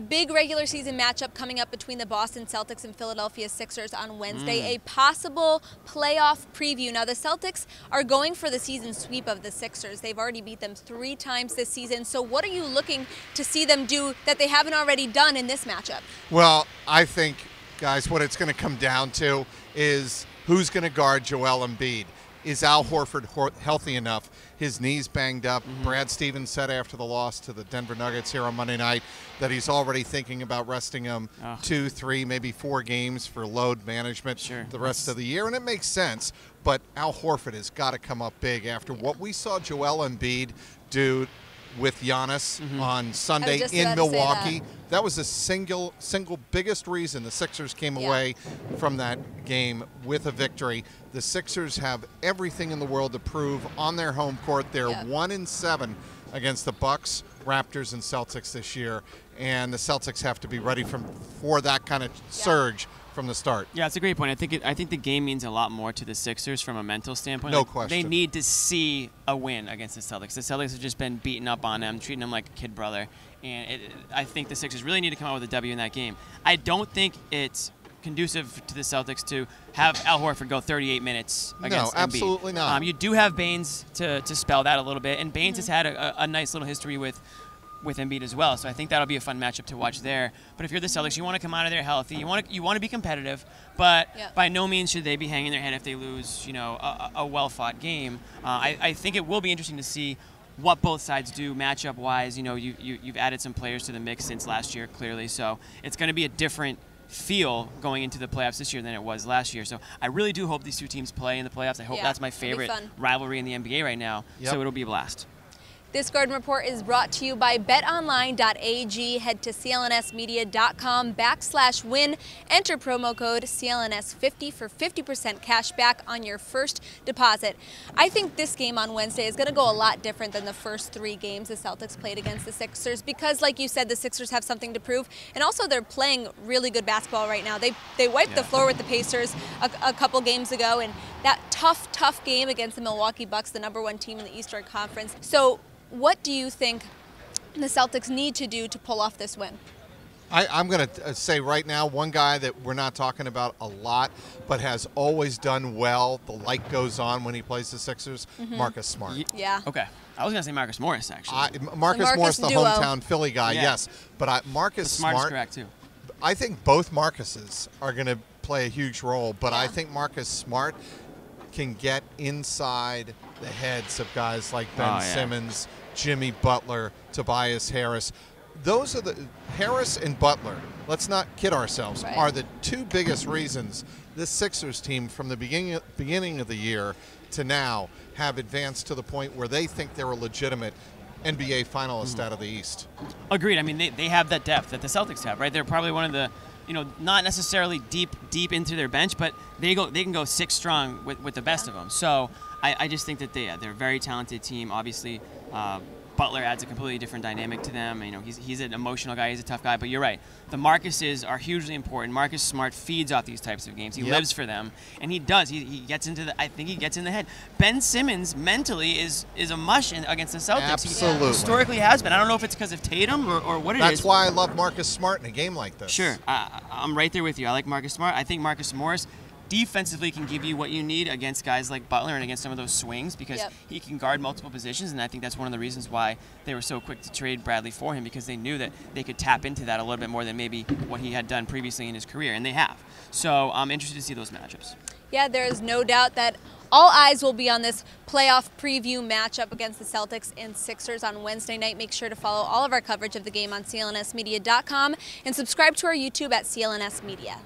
big regular season matchup coming up between the Boston Celtics and Philadelphia Sixers on Wednesday, a possible playoff preview. Now, the Celtics are going for the season sweep of the Sixers. They've already beat them 3 times this season. So what are you looking to see them do that they haven't already done in this matchup? Well, I think, guys, what it's going to come down to is who's going to guard Joel Embiid. Is Al Horford healthy enough? His knee's banged up. Brad Stevens said after the loss to the Denver Nuggets here on Monday night that he's already thinking about resting him 2, 3, maybe 4 games for load management the rest of the year, and it makes sense. But Al Horford has got to come up big after what we saw Joel Embiid do with Giannis on Sunday in Milwaukee. That was the single biggest reason the Sixers came away from that game with a victory. The Sixers have everything in the world to prove on their home court. They're 1-7 against the Bucks, Raptors, and Celtics this year, and the Celtics have to be ready for that kind of surge from the start. Yeah, it's a great point. I think the game means a lot more to the Sixers from a mental standpoint. No question. They need to see a win against the Celtics. The Celtics have just been beating up on them, treating them like a kid brother, and I think the Sixers really need to come out with a W in that game. I don't think it's conducive to the Celtics to have Al Horford go 38 minutes against Embiid. No, absolutely not. You do have Baines to spell that a little bit, and Baines has had a nice little history with Embiid as well, so I think that'll be a fun matchup to watch there. But if you're the Celtics, you want to come out of there healthy. You want to be competitive, but by no means should they be hanging their head if they lose, a well-fought game. I think it will be interesting to see what both sides do matchup-wise. You've added some players to the mix since last year, clearly, so it's going to be a different feel going into the playoffs this year than it was last year. So I really do hope these two teams play in the playoffs. I hope that's my favorite rivalry in the NBA right now. So it'll be a blast. This Garden Report is brought to you by betonline.ag. Head to clnsmedia.com/win. Enter promo code CLNS50 for 50% cash back on your first deposit. I think this game on Wednesday is going to go a lot different than the first 3 games the Celtics played against the Sixers because, like you said, the Sixers have something to prove, and also they're playing really good basketball right now. They wiped the floor with the Pacers a couple games ago, and that tough game against the Milwaukee Bucks, the #1 team in the Eastern Conference. So what do you think the Celtics need to do to pull off this win? I'm going to say right now, one guy that we're not talking about a lot, but has always done well, the light goes on when he plays the Sixers, Marcus Smart. Yeah. Okay. I was going to say Marcus Morris, actually. Marcus Morris, the hometown Philly guy, yes. But Marcus Smart Smart is correct, too. I think both Marcuses are going to play a huge role, but I think Marcus Smart can get inside the heads of guys like Ben Simmons, Jimmy Butler, Tobias Harris. Those are the Harris and Butler, let's not kid ourselves, are the 2 biggest reasons this Sixers team from the beginning of the year to now have advanced to the point where they think they're a legitimate NBA finalist out of the East. Agreed. I mean, they have that depth that the Celtics have, right? They're probably one of the, not necessarily deep into their bench, but they can go 6 strong with the best of them. So I just think that they're a very talented team. Obviously, Butler adds a completely different dynamic to them. He's an emotional guy. He's a tough guy. But you're right. The Marcuses are hugely important. Marcus Smart feeds off these types of games. He lives for them, and he does. He gets into the. I think he gets in the head. Ben Simmons mentally is a mush against the Celtics. Absolutely. He historically has been. I don't know if it's because of Tatum or what it is. That's why I love Marcus Smart in a game like this. Sure. I'm right there with you. I like Marcus Smart. I think Marcus Morris defensively can give you what you need against guys like Butler and against some of those swings because he can guard multiple positions, and I think that's one of the reasons why they were so quick to trade Bradley for him, because they knew that they could tap into that a little bit more than maybe what he had done previously in his career, and they have. So I'm interested to see those matchups. Yeah, there is no doubt that all eyes will be on this playoff preview matchup against the Celtics and Sixers on Wednesday night. Make sure to follow all of our coverage of the game on clnsmedia.com and subscribe to our YouTube at CLNS Media.